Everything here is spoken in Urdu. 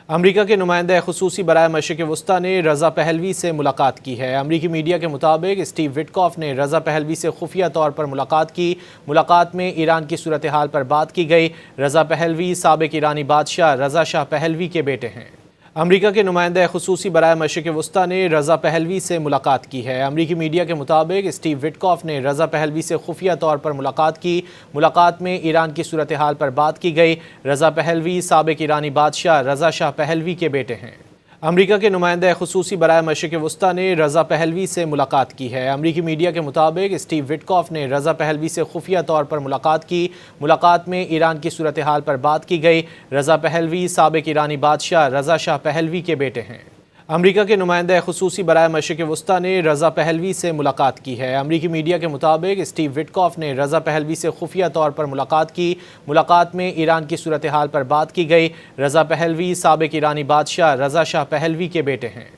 امریکہ کے نمائندہ خصوصی برائے مشرق وسطیٰ نے رضا پہلوی سے ملاقات کی ہے۔ امریکی میڈیا کے مطابق اسٹیو وٹکاف نے رضا پہلوی سے خفیہ طور پر ملاقات کی۔ ملاقات میں ایران کی صورتحال پر بات کی گئی۔ رضا پہلوی سابق ایرانی بادشاہ رضا شاہ پہلوی کے بیٹے ہیں۔ امریکہ کے نمائندہ خصوصی برائے مشرق وسطیٰ نے رضا پہلوی سے ملاقات کی ہے۔ امریکی میڈیا کے مطابق اسٹیو وٹکاف نے رضا پہلوی سے خفیہ طور پر ملاقات کی۔ ملاقات میں ایران کی صورتحال پر بات کی گئی۔ رضا پہلوی سابق ایرانی بادشاہ رضا شاہ پہلوی کے بیٹے ہیں۔ امریکہ کے نمائندہ خصوصی برائے مشرق وسطیٰ نے رضا پہلوی سے ملاقات کی ہے۔ امریکی میڈیا کے مطابق اسٹیو وٹکاف نے رضا پہلوی سے خفیہ طور پر ملاقات کی۔ ملاقات میں ایران کی صورتحال پر بات کی گئی۔ رضا پہلوی سابق ایرانی بادشاہ رضا شاہ پہلوی کے بیٹے ہیں۔ امریکہ کے نمائندہ خصوصی برائے مشرق وسطیٰ نے رضا پہلوی سے ملاقات کی ہے۔ امریکی میڈیا کے مطابق اسٹیو وٹکاف نے رضا پہلوی سے خفیہ طور پر ملاقات کی۔ ملاقات میں ایران کی صورتحال پر بات کی گئی۔ رضا پہلوی سابق ایرانی بادشاہ رضا شاہ پہلوی کے بیٹے ہیں۔